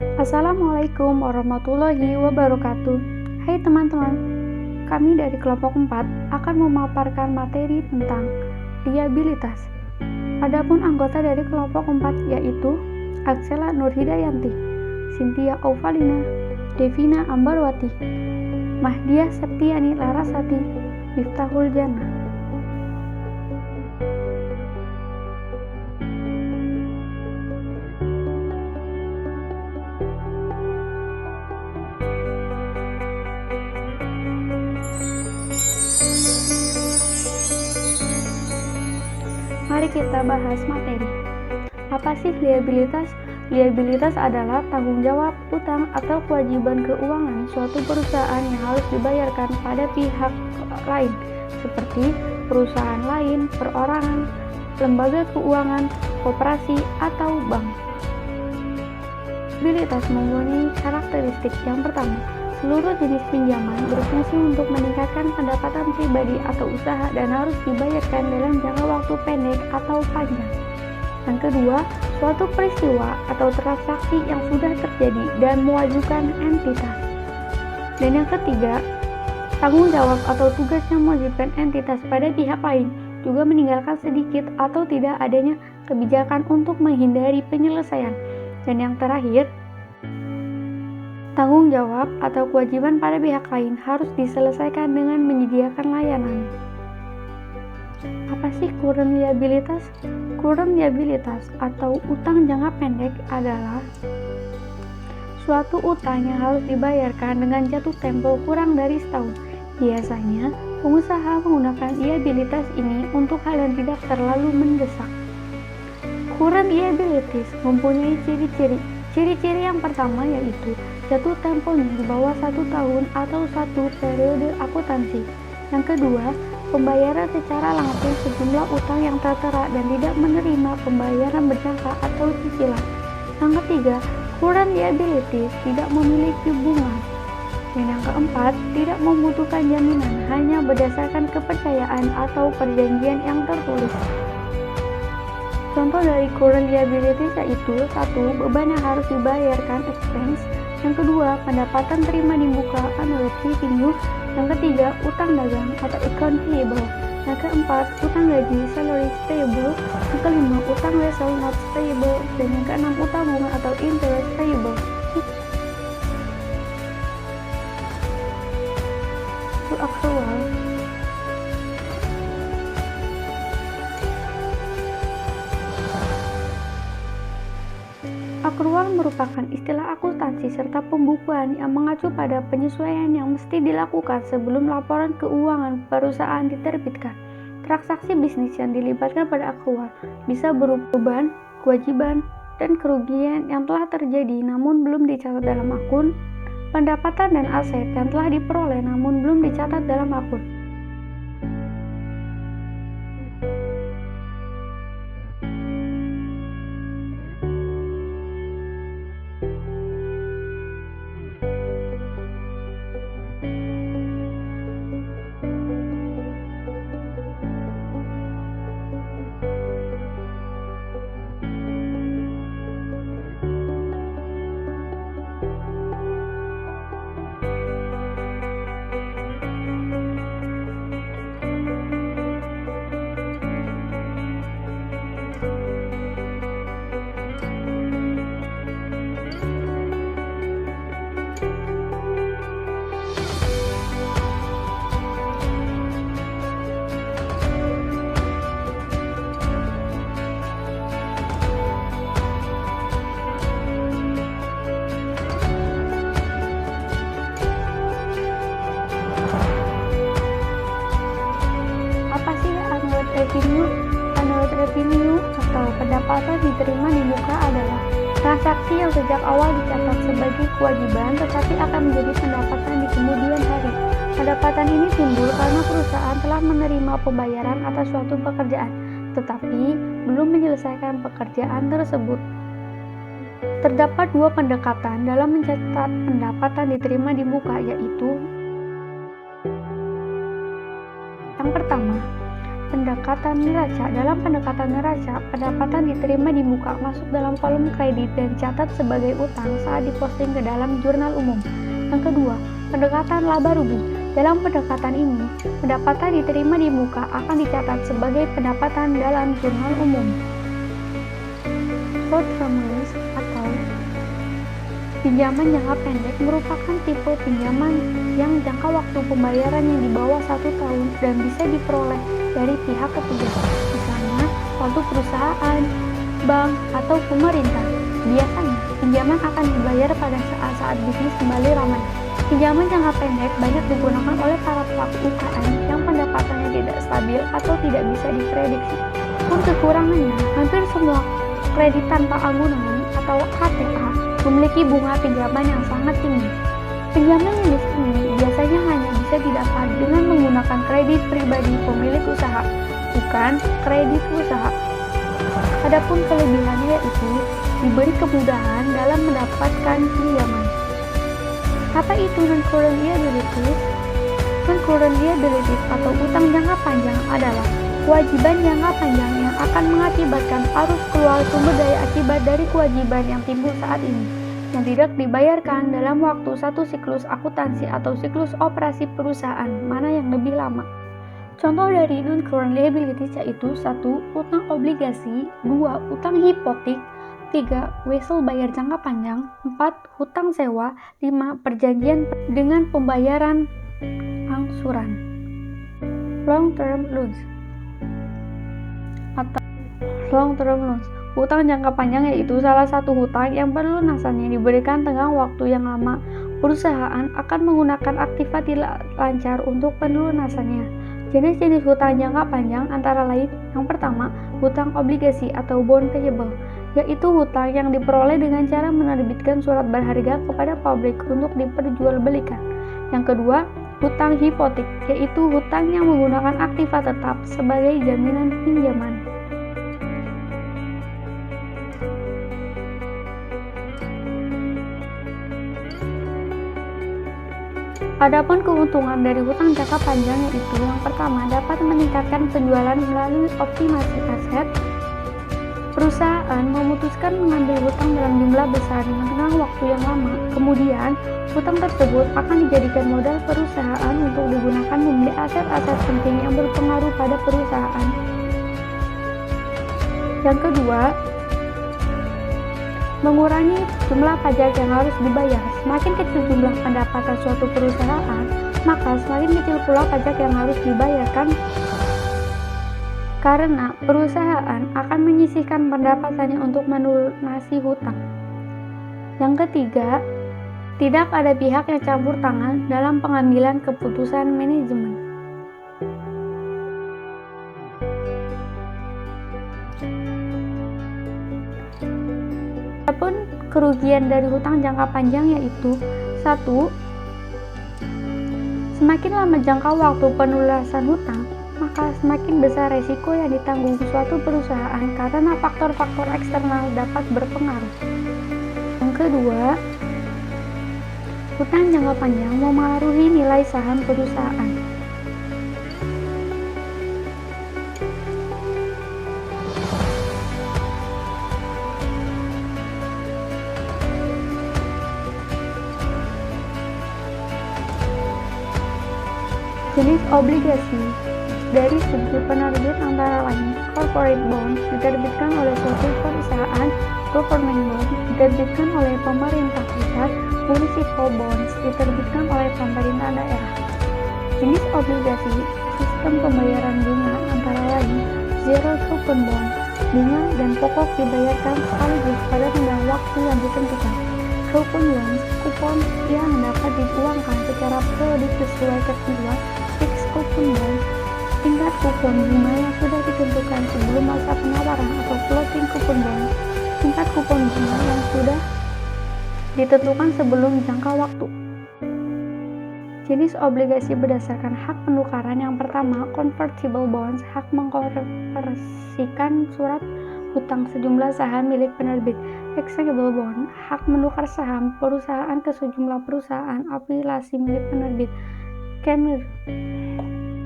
Assalamualaikum warahmatullahi wabarakatuh. Hai teman-teman, kami dari kelompok 4 akan memaparkan materi tentang liabilitas. Adapun anggota dari kelompok 4 yaitu Axela Nurhidayanti, Cynthia Ovalina, Devina Ambarwati, Mahdiah Septiani Larasati, Miftahul Jannah. Mari kita bahas materi. Apa sih liabilitas? Liabilitas adalah tanggung jawab, utang, atau kewajiban keuangan suatu perusahaan yang harus dibayarkan pada pihak lain, seperti perusahaan lain, perorangan, lembaga keuangan, koperasi, atau bank. Liabilitas mempunyai karakteristik yang pertama. Seluruh jenis pinjaman berfungsi untuk meningkatkan pendapatan pribadi atau usaha dan harus dibayarkan dalam jangka waktu pendek atau panjang. Yang kedua, suatu peristiwa atau transaksi yang sudah terjadi dan mewajibkan entitas. Dan yang ketiga, tanggung jawab atau tugas yang mewajibkan entitas pada pihak lain, juga meninggalkan sedikit atau tidak adanya kebijakan untuk menghindari penyelesaian. Dan yang terakhir, tanggung jawab atau kewajiban pada pihak lain harus diselesaikan dengan menyediakan layanan. Apa sih current liabilitas? Current liabilitas atau utang jangka pendek adalah suatu utang yang harus dibayarkan dengan jatuh tempo kurang dari setahun. Biasanya, pengusaha menggunakan liabilitas ini untuk hal yang tidak terlalu mendesak. Current liabilities mempunyai ciri-ciri. Ciri-ciri yang pertama yaitu jatuh temponya di bawah 1 tahun atau 1 periode akuntansi. Yang kedua, pembayaran secara langsung sejumlah utang yang tertera dan tidak menerima pembayaran berjangka atau cicilan. Yang ketiga, current liabilities tidak memiliki bunga. Dan yang keempat, tidak membutuhkan jaminan, hanya berdasarkan kepercayaan atau perjanjian yang tertulis. Contoh dari current liabilities yaitu 1. Beban yang harus dibayarkan expense. Yang kedua, pendapatan terima di muka annual revenue. Yang ketiga, utang dagang atau account payable. Yang keempat, utang gaji salaries payable. Yang kelima, utang vessel notes payable. Dan yang keenam, utang bunga atau interest payable. Itu aktual. Akrual merupakan istilah akuntansi serta pembukuan yang mengacu pada penyesuaian yang mesti dilakukan sebelum laporan keuangan perusahaan diterbitkan. Transaksi bisnis yang dilibatkan pada akrual bisa berupa beban, kewajiban, dan kerugian yang telah terjadi namun belum dicatat dalam akun, pendapatan dan aset yang telah diperoleh namun belum dicatat dalam akun. Annual revenue atau pendapatan diterima di muka adalah transaksi yang sejak awal dicatat sebagai kewajiban tetapi akan menjadi pendapatan di kemudian hari. Pendapatan ini timbul karena perusahaan telah menerima pembayaran atas suatu pekerjaan tetapi belum menyelesaikan pekerjaan tersebut. Terdapat dua pendekatan dalam mencatat pendapatan diterima di muka, yaitu yang pertama, pendekatan neraca. Dalam pendekatan neraca, pendapatan diterima di muka masuk dalam kolom kredit dan catat sebagai utang saat diposting ke dalam jurnal umum. Yang kedua, pendekatan laba rugi. Dalam pendekatan ini, pendapatan diterima di muka akan dicatat sebagai pendapatan dalam jurnal umum. Short-term loans atau pinjaman jangka pendek merupakan tipe pinjaman yang jangka waktu pembayaran yang di bawah 1 tahun dan bisa diperoleh dari pihak ketiga, misalnya suatu perusahaan, bank, atau pemerintah. Biasanya, pinjaman akan dibayar pada saat-saat bisnis kembali ramai. Pinjaman jangka pendek banyak digunakan oleh para pelaku UKM yang pendapatannya tidak stabil atau tidak bisa diprediksi. Pun kekurangannya, hampir semua kredit tanpa agunan atau KTA memiliki bunga pinjaman yang sangat tinggi. Pinjaman yang di sini biasanya hanya bisa didapat dengan menggunakan kredit pribadi pemilik usaha, bukan kredit usaha. Adapun kelebihannya yaitu diberi kemudahan dalam mendapatkan pinjaman. Apa itu non-current liabilities? Non-current liabilities atau utang jangka panjang adalah kewajiban jangka panjang yang akan mengakibatkan arus keluar sumber daya akibat dari kewajiban yang timbul saat ini, yang tidak dibayarkan dalam waktu satu siklus akuntansi atau siklus operasi perusahaan, mana yang lebih lama. Contoh dari non-current liabilities yaitu 1. Utang obligasi, 2. Utang hipotek, 3. Wesel bayar jangka panjang, 4. Hutang sewa, 5. Perjanjian dengan pembayaran angsuran. Long-term loans atau long-term loans. Hutang jangka panjang yaitu salah satu hutang yang pelunasannya diberikan tenggang waktu yang lama. Perusahaan akan menggunakan aktiva tidak lancar untuk pelunasannya. Jenis-jenis hutang jangka panjang antara lain: yang pertama, hutang obligasi atau bond payable, yaitu hutang yang diperoleh dengan cara menerbitkan surat berharga kepada publik untuk diperjualbelikan. Yang kedua, hutang hipotek, yaitu hutang yang menggunakan aktiva tetap sebagai jaminan pinjaman. Adapun keuntungan dari hutang jangka panjang yaitu yang pertama, dapat meningkatkan penjualan melalui optimasi aset. Perusahaan memutuskan mengambil hutang dalam jumlah besar dengan tenggang waktu yang lama. Kemudian, hutang tersebut akan dijadikan modal perusahaan untuk digunakan membeli aset-aset penting yang berpengaruh pada perusahaan. Yang kedua, mengurangi jumlah pajak yang harus dibayar. Semakin kecil jumlah pendapatan suatu perusahaan, maka semakin kecil pula pajak yang harus dibayarkan, karena perusahaan akan menyisihkan pendapatannya untuk melunasi hutang. Yang ketiga, tidak ada pihak yang campur tangan dalam pengambilan keputusan manajemen. Adapun kerugian dari hutang jangka panjang yaitu 1. Semakin lama jangka waktu pelunasan hutang, maka semakin besar resiko yang ditanggung suatu perusahaan karena faktor-faktor eksternal dapat berpengaruh. Yang kedua, hutang jangka panjang memengaruhi nilai saham perusahaan. Jenis obligasi dari segi penerbit antara lain: corporate bond diterbitkan oleh suatu perusahaan, government bond diterbitkan oleh pemerintah pusat, municipal bonds diterbitkan oleh pemerintah daerah. Jenis obligasi sistem pembayaran bunga antara lain zero coupon bond, bunga dan pokok dibayarkan sekaligus pada tenggang waktu yang ditentukan. Coupon loans, kupon yang dapat diuangkan secara periodik sesuai ketentuan. Fixed coupon bond, tingkat kupon bunga yang sudah ditentukan sebelum masa penawaran, atau floating coupon bond, tingkat kupon bunga yang sudah ditentukan sebelum jangka waktu. Jenis obligasi berdasarkan hak penukaran: yang pertama, convertible bonds, hak mengkonversikan surat hutang sejumlah saham milik penerbit. Exchangeable bond, hak menukar saham perusahaan ke sejumlah perusahaan afiliasi milik penerbit.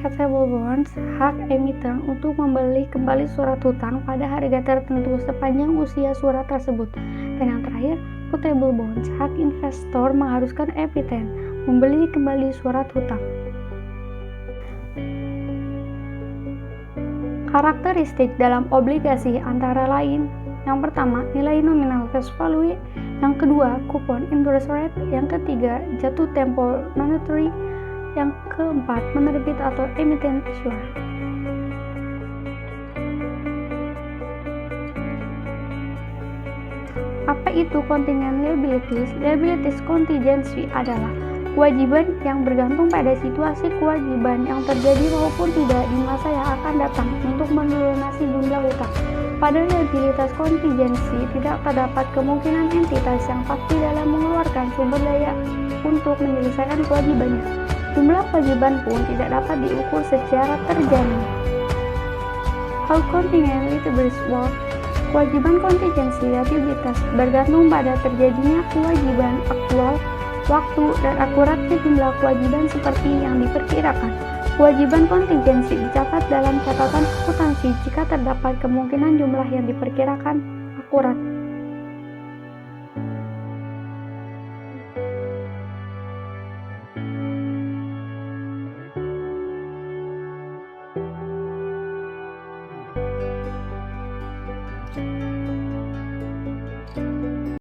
Marketable bonds, hak emiten untuk membeli kembali surat hutang pada harga tertentu sepanjang usia surat tersebut. Dan yang terakhir, putable bonds, hak investor mengharuskan emiten membeli kembali surat hutang. Karakteristik dalam obligasi antara lain: yang pertama, nilai nominal face value; yang kedua, coupon interest rate; yang ketiga, jatuh tempo monetary; yang keempat, penerbit atau emiten issuer. Apa itu contingent liabilities? Liabilities contingency adalah kewajiban yang bergantung pada situasi kewajiban yang terjadi maupun tidak di masa yang akan datang untuk melunasi jumlah hutang. Pada liabilitas kontingensi, tidak terdapat kemungkinan entitas yang pasti dalam mengeluarkan sumber daya untuk menyelesaikan kewajibannya. Jumlah kewajiban pun tidak dapat diukur secara terjamin. How contingent liabilities work? Kewajiban kontingensi liabilitas bergantung pada terjadinya kewajiban aktual, waktu, dan akuratnya jumlah kewajiban seperti yang diperkirakan. Kewajiban kontingensi dicatat dalam catatan akuntansi jika terdapat kemungkinan jumlah yang diperkirakan akurat.